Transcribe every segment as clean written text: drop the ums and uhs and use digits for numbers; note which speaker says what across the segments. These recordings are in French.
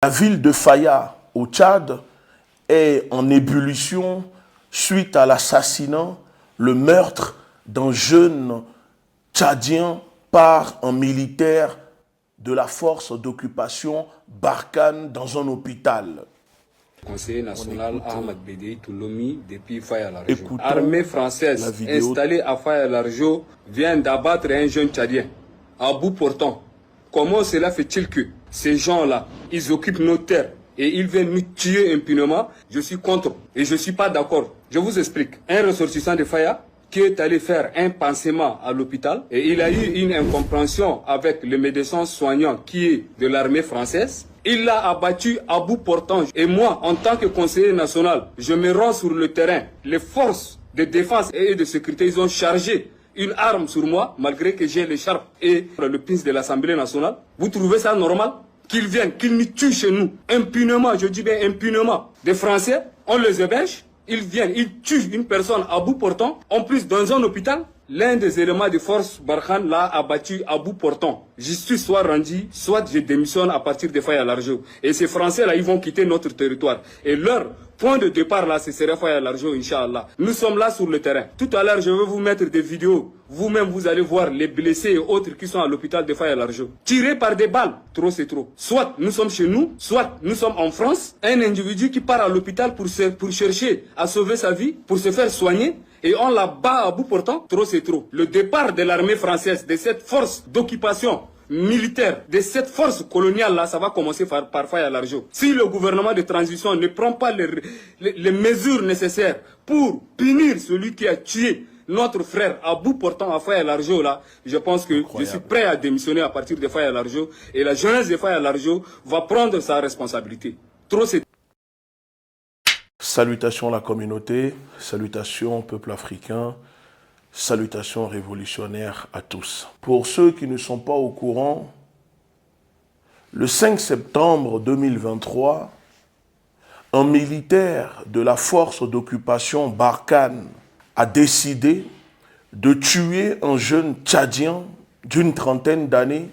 Speaker 1: La ville de Faya, au Tchad, est en ébullition suite à l'assassinat, le meurtre d'un jeune Tchadien par un militaire de la force d'occupation Barkhane dans un hôpital.
Speaker 2: Conseiller national Ahmed Bédé Toulomi depuis Faya-Largeau. Armée française installée à Faya-Largeau vient d'abattre un jeune Tchadien à bout portant. Comment cela fait-il que ces gens-là, ils occupent nos terres et ils viennent nous tuer impunément? Je suis contre et je ne suis pas d'accord. Je vous explique. Un ressortissant de Faya qui est allé faire un pansement à l'hôpital et il a eu une incompréhension avec le médecin soignant qui est de l'armée française. Il l'a abattu à bout portant. Et moi, en tant que conseiller national, je me rends sur le terrain. Les forces de défense et de sécurité, ils ont chargé une arme sur moi, malgré que j'ai l'écharpe et le pince de l'Assemblée nationale. Vous trouvez ça normal? Qu'ils viennent, qu'ils nous tuent chez nous, impunément, je dis bien impunément. Des Français, on les héberge, ils viennent, ils tuent une personne à bout portant, en plus dans un hôpital. L'un des éléments de force Barkhane l'a abattu à bout portant. Justice soit rendue, soit je démissionne à partir de Faya-Largeau. Et ces Français-là, ils vont quitter notre territoire. Et leur point de départ, là, ce serait Faya-Largeau, Inch'Allah. Nous sommes là sur le terrain. Tout à l'heure, je vais vous mettre des vidéos. Vous-même, vous allez voir les blessés et autres qui sont à l'hôpital de Faya-Largeau. Tirés par des balles. Trop, c'est trop. Soit nous sommes chez nous, soit nous sommes en France. Un individu qui part à l'hôpital pour chercher à sauver sa vie, pour se faire soigner. Et on la bat à bout portant, trop c'est trop. Le départ de l'armée française, de cette force d'occupation militaire, de cette force coloniale-là, ça va commencer par Faya-Largeau. Si le gouvernement de transition ne prend pas les mesures nécessaires pour punir celui qui a tué notre frère à bout portant à Faya-Largeau, là, je pense que je suis prêt à démissionner à partir de Faya-Largeau et la jeunesse de Faya-Largeau va prendre sa responsabilité. Trop c'est.
Speaker 1: Salutations la communauté, salutations peuple africain, salutations révolutionnaires à tous. Pour ceux qui ne sont pas au courant, le 5 septembre 2023, un militaire de la force d'occupation Barkhane a décidé de tuer un jeune Tchadien d'une trentaine d'années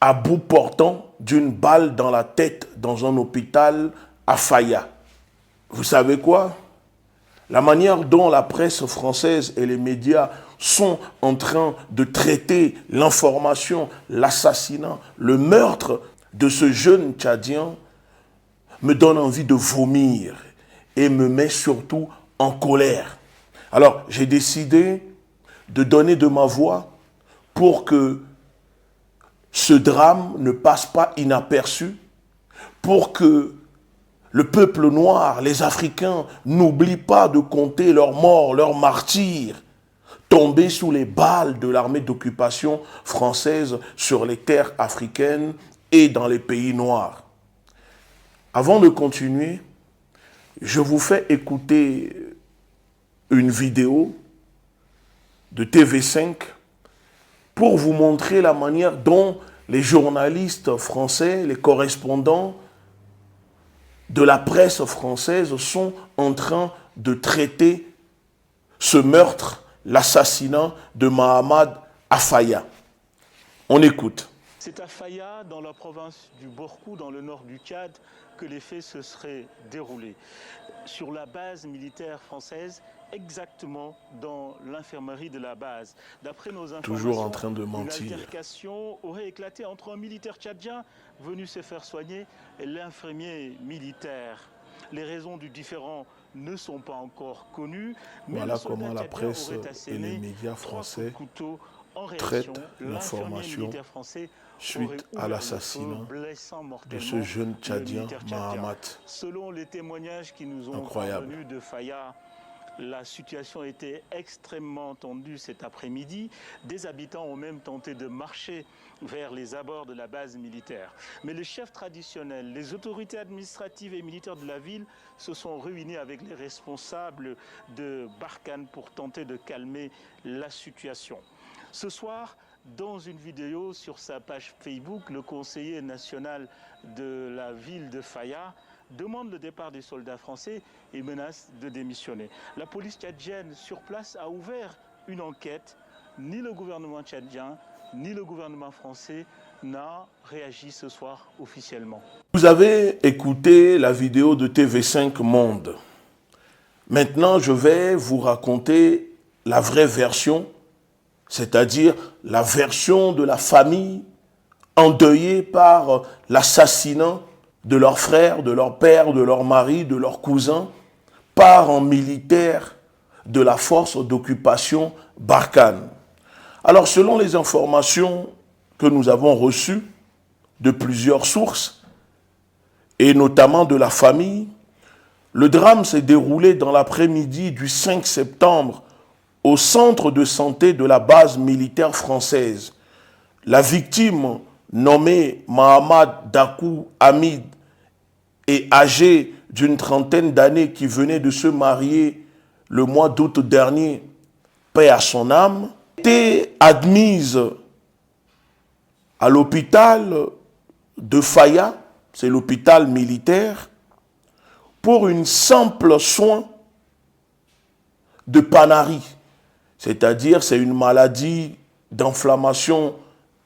Speaker 1: à bout portant d'une balle dans la tête dans un hôpital à Faya. Vous savez quoi? La manière dont la presse française et les médias sont en train de traiter l'information, l'assassinat, le meurtre de ce jeune Tchadien me donne envie de vomir et me met surtout en colère. Alors, j'ai décidé de donner de ma voix pour que ce drame ne passe pas inaperçu, pour que le peuple noir, les Africains, n'oublient pas de compter leurs morts, leurs martyrs, tombés sous les balles de l'armée d'occupation française sur les terres africaines et dans les pays noirs. Avant de continuer, je vous fais écouter une vidéo de TV5 pour vous montrer la manière dont les journalistes français, les correspondants de la presse française sont en train de traiter ce meurtre, l'assassinat de Mahamad à Faya. On écoute.
Speaker 3: C'est à Faya, dans la province du Borkou, dans le nord du Tchad, que les faits se seraient déroulés. Sur la base militaire française, exactement dans l'infirmerie de la base. D'après nos informations,
Speaker 1: toujours en train de mentir.
Speaker 3: Une altercation aurait éclaté entre un militaire tchadien venu se faire soigner et l'infirmier militaire. Les raisons du différend ne sont pas encore connues. Mais
Speaker 1: voilà comment la presse et les médias français traitent l'information suite à l'assassinat de ce jeune Tchadien, Mahamat.
Speaker 3: Selon les témoignages qui nous ont parvenus de Faya, la situation était extrêmement tendue cet après-midi. Des habitants ont même tenté de marcher vers les abords de la base militaire. Mais les chefs traditionnels, les autorités administratives et militaires de la ville se sont réunis avec les responsables de Barkhane pour tenter de calmer la situation. Ce soir, dans une vidéo sur sa page Facebook, le conseiller national de la ville de Faya demande le départ des soldats français et menace de démissionner. La police tchadienne sur place a ouvert une enquête. Ni le gouvernement tchadien, ni le gouvernement français n'a réagi ce soir officiellement.
Speaker 1: Vous avez écouté la vidéo de TV5 Monde. Maintenant, je vais vous raconter la vraie version, c'est-à-dire la version de la famille endeuillée par l'assassinat de leur frère, de leur père, de leur mari, de leur cousin, par un militaire de la force d'occupation Barkhane. Alors, selon les informations que nous avons reçues de plusieurs sources, et notamment de la famille, le drame s'est déroulé dans l'après-midi du 5 septembre au centre de santé de la base militaire française. La victime, nommée Mahamad Dakou Hamid, et âgée d'une trentaine d'années, qui venait de se marier le mois d'août dernier, paix à son âme, était admise à l'hôpital de Faya, c'est l'hôpital militaire, pour une simple soin de panarie. C'est-à-dire, c'est une maladie d'inflammation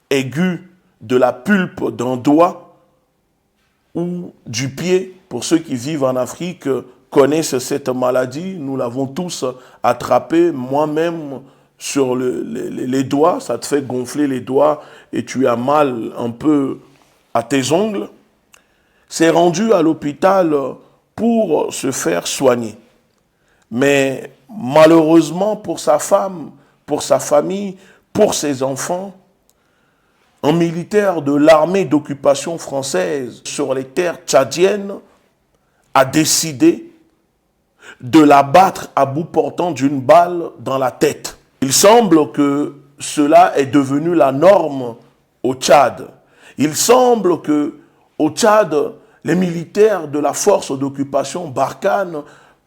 Speaker 1: aiguë de la pulpe d'un doigt ou du pied. Pour ceux qui vivent en Afrique, connaissent cette maladie. Nous l'avons tous attrapée, moi-même, sur les doigts. Ça te fait gonfler les doigts et tu as mal un peu à tes ongles. S'est rendu à l'hôpital pour se faire soigner. Mais malheureusement pour sa femme, pour sa famille, pour ses enfants, un militaire de l'armée d'occupation française sur les terres tchadiennes a décidé de l'abattre à bout portant d'une balle dans la tête. Il semble que cela est devenu la norme au Tchad. Il semble que au Tchad, les militaires de la force d'occupation Barkhane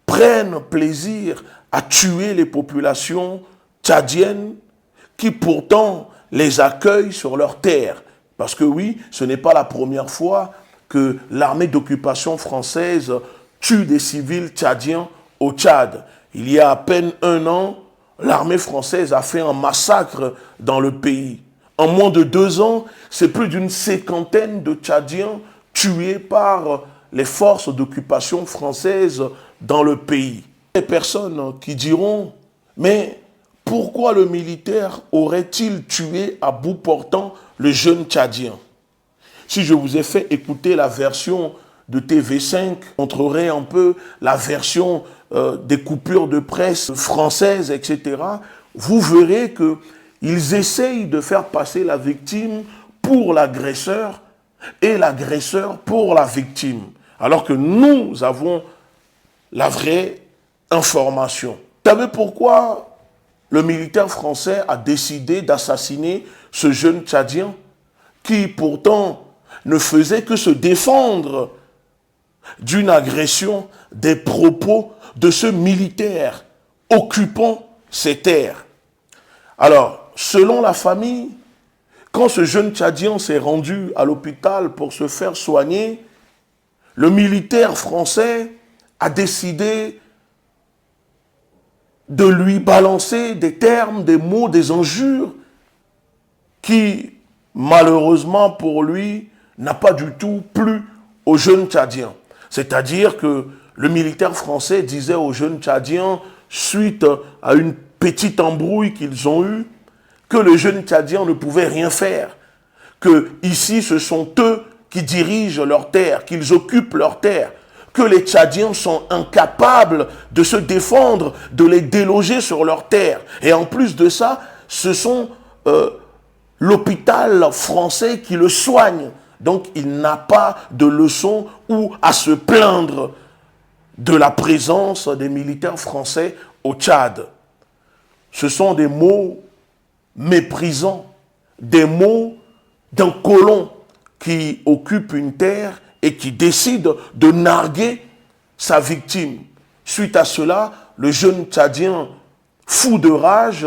Speaker 1: prennent plaisir à tuer les populations tchadiennes qui pourtant les accueillent sur leurs terres. Parce que oui, ce n'est pas la première fois que l'armée d'occupation française tue des civils tchadiens au Tchad. Il y a à peine un an, l'armée française a fait un massacre dans le pays. En moins de 2 ans, c'est plus d'une cinquantaine de Tchadiens tués par les forces d'occupation françaises dans le pays. Les personnes qui diront, mais pourquoi le militaire aurait-il tué à bout portant le jeune Tchadien? Si je vous ai fait écouter la version de TV5, je montrerai un peu la version des coupures de presse françaises, etc. Vous verrez qu'ils essayent de faire passer la victime pour l'agresseur et l'agresseur pour la victime. Alors que nous avons la vraie information. Vous savez pourquoi le militaire français a décidé d'assassiner ce jeune Tchadien qui pourtant ne faisait que se défendre d'une agression, des propos de ce militaire occupant ces terres? Alors, selon la famille, quand ce jeune Tchadien s'est rendu à l'hôpital pour se faire soigner, le militaire français a décidé de lui balancer des termes, des mots, des injures qui, malheureusement pour lui, n'a pas du tout plu au jeune Tchadien. C'est-à-dire que le militaire français disait aux jeunes Tchadiens, suite à une petite embrouille qu'ils ont eue, que le jeune Tchadien ne pouvait rien faire, que ici ce sont eux qui dirigent leurs terres, qu'ils occupent leurs terres, que les Tchadiens sont incapables de se défendre, de les déloger sur leurs terres. Et en plus de ça, ce sont l'hôpital français qui le soigne. Donc il n'a pas de leçon ou à se plaindre de la présence des militaires français au Tchad. Ce sont des mots méprisants, des mots d'un colon qui occupe une terre et qui décide de narguer sa victime. Suite à cela, le jeune Tchadien, fou de rage,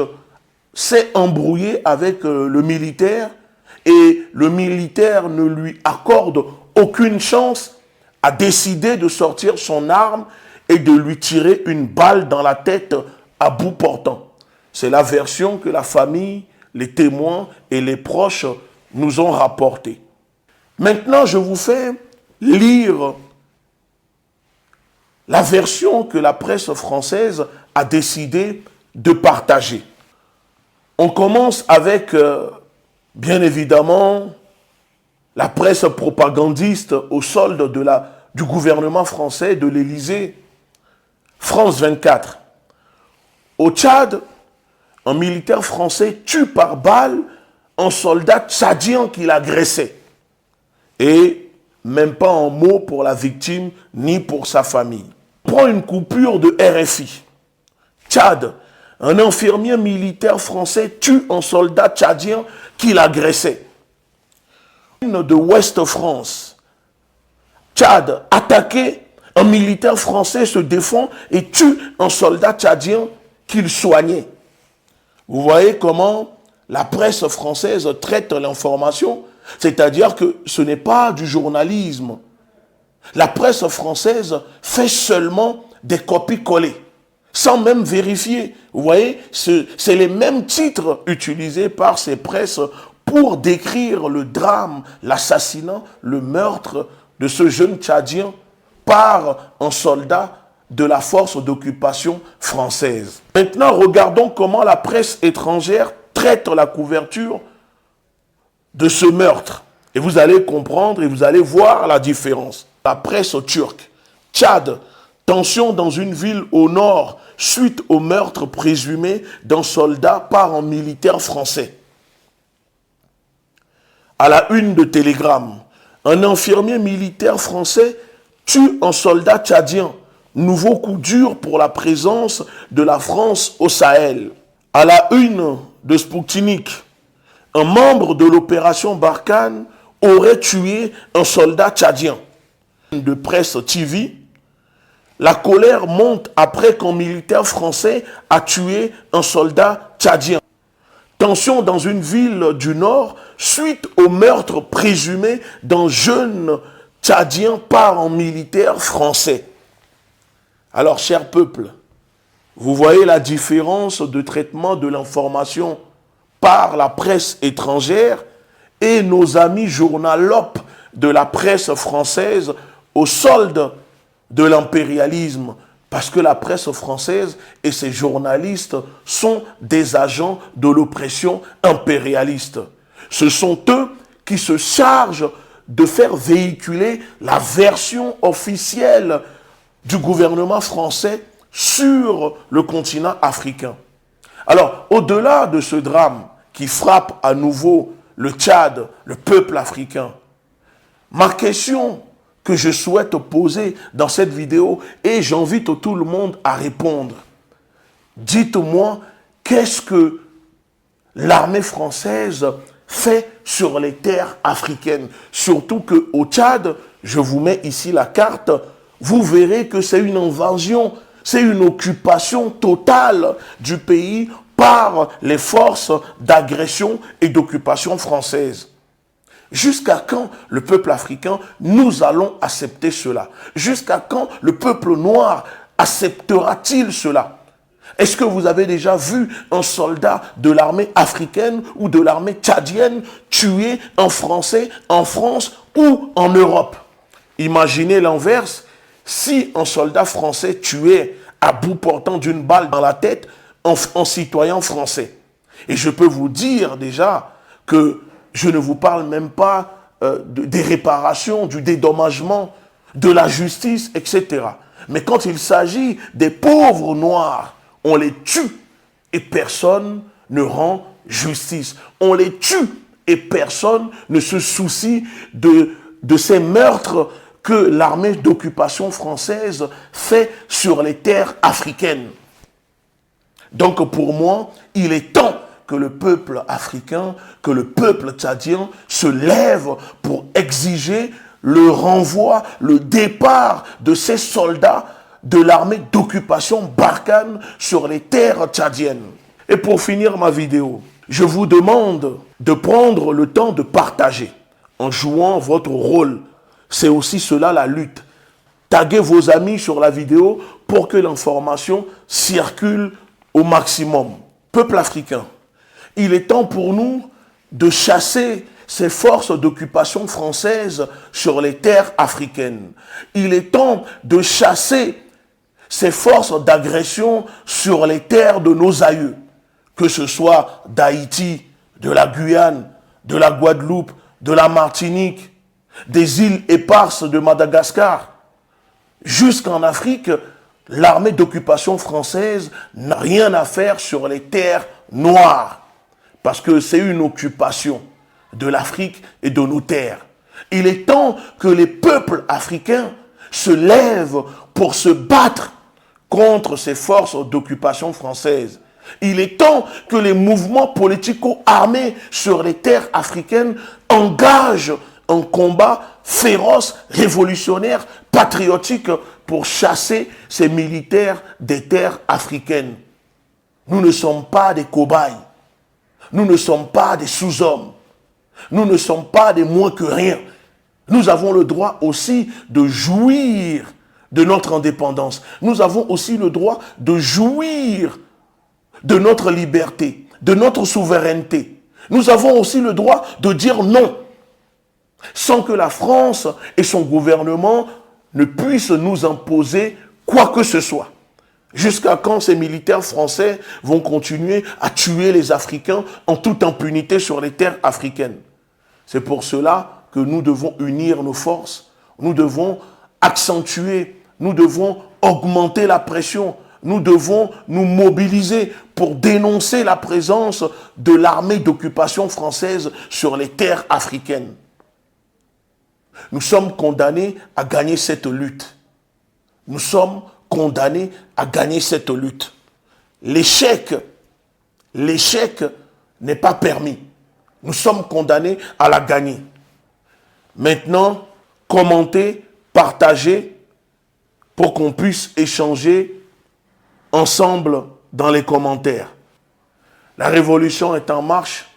Speaker 1: s'est embrouillé avec le militaire et le militaire ne lui accorde aucune chance, a décidé de sortir son arme et de lui tirer une balle dans la tête à bout portant. C'est la version que la famille les témoins et les proches nous ont rapporté. Maintenant, je vous fais lire la version que la presse française a décidé de partager. On commence avec, bien évidemment, la presse propagandiste au solde du gouvernement français, de l'Élysée. France 24. Au Tchad, un militaire français tue par balle un soldat tchadien qui l'agressait. Et même pas un mot pour la victime ni pour sa famille. Prends une coupure de RFI. Tchad, un infirmier militaire français tue un soldat tchadien qui l'agressait. Une de Ouest France. Tchad, attaqué, un militaire français se défend et tue un soldat tchadien qu'il soignait. Vous voyez comment la presse française traite l'information, c'est-à-dire que ce n'est pas du journalisme. La presse française fait seulement des copies-collées, sans même vérifier. Vous voyez, c'est les mêmes titres utilisés par ces presses pour décrire le drame, l'assassinat, le meurtre de ce jeune Tchadien par un soldat de la force d'occupation française. Maintenant, regardons comment la presse étrangère traite la couverture de ce meurtre. Et vous allez comprendre et vous allez voir la différence. La presse turque. Tchad, tension dans une ville au nord suite au meurtre présumé d'un soldat par un militaire français. À la une de Télégramme, un infirmier militaire français tue un soldat tchadien. Nouveau coup dur pour la présence de la France au Sahel. À la une de Sputnik, un membre de l'opération Barkhane aurait tué un soldat tchadien. De presse TV, la colère monte après qu'un militaire français a tué un soldat tchadien. Tension dans une ville du Nord suite au meurtre présumé d'un jeune tchadien par un militaire français. Alors, cher peuple, vous voyez la différence de traitement de l'information par la presse étrangère et nos amis journalopes de la presse française au solde de l'impérialisme. Parce que la presse française et ses journalistes sont des agents de l'oppression impérialiste. Ce sont eux qui se chargent de faire véhiculer la version officielle du gouvernement français sur le continent africain. Alors, au-delà de ce drame qui frappe à nouveau le Tchad, le peuple africain, ma question que je souhaite poser dans cette vidéo, et j'invite tout le monde à répondre. Dites-moi, qu'est-ce que l'armée française fait sur les terres africaines? Surtout qu'au Tchad, je vous mets ici la carte, vous verrez que c'est une invasion, c'est une occupation totale du pays par les forces d'agression et d'occupation françaises. Jusqu'à quand le peuple africain, nous allons accepter cela? Jusqu'à quand le peuple noir acceptera-t-il cela? Est-ce que vous avez déjà vu un soldat de l'armée africaine ou de l'armée tchadienne tuer un Français en France ou en Europe? Imaginez l'inverse, si un soldat français tuait à bout portant d'une balle dans la tête un citoyen français. Et je peux vous dire déjà que je ne vous parle même pas des réparations, du dédommagement, de la justice, etc. Mais quand il s'agit des pauvres noirs, on les tue et personne ne rend justice. On les tue et personne ne se soucie de ces meurtres que l'armée d'occupation française fait sur les terres africaines. Donc pour moi, il est temps que le peuple africain, que le peuple tchadien se lève pour exiger le renvoi, le départ de ces soldats de l'armée d'occupation Barkhane sur les terres tchadiennes. Et pour finir ma vidéo, je vous demande de prendre le temps de partager en jouant votre rôle. C'est aussi cela la lutte. Taguez vos amis sur la vidéo pour que l'information circule au maximum. Peuple africain, Il est temps pour nous de chasser ces forces d'occupation françaises sur les terres africaines. Il est temps de chasser ces forces d'agression sur les terres de nos aïeux, que ce soit d'Haïti, de la Guyane, de la Guadeloupe, de la Martinique, des îles éparses de Madagascar. Jusqu'en Afrique, l'armée d'occupation française n'a rien à faire sur les terres noires, parce que c'est une occupation de l'Afrique et de nos terres. Il est temps que les peuples africains se lèvent pour se battre contre ces forces d'occupation françaises. Il est temps que les mouvements politico-armés sur les terres africaines engagent un combat féroce, révolutionnaire, patriotique pour chasser ces militaires des terres africaines. Nous ne sommes pas des cobayes. Nous ne sommes pas des sous-hommes. Nous ne sommes pas des moins que rien. Nous avons le droit aussi de jouir de notre indépendance. Nous avons aussi le droit de jouir de notre liberté, de notre souveraineté. Nous avons aussi le droit de dire non, sans que la France et son gouvernement ne puissent nous imposer quoi que ce soit. Jusqu'à quand ces militaires français vont continuer à tuer les Africains en toute impunité sur les terres africaines? C'est pour cela que nous devons unir nos forces, nous devons accentuer, nous devons augmenter la pression, nous devons nous mobiliser pour dénoncer la présence de l'armée d'occupation française sur les terres africaines. Nous sommes condamnés à gagner cette lutte. Nous sommes condamnés à gagner cette lutte. L'échec n'est pas permis. Nous sommes condamnés à la gagner. Maintenant, commentez, partagez pour qu'on puisse échanger ensemble dans les commentaires. La révolution est en marche.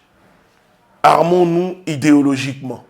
Speaker 1: Armons-nous idéologiquement.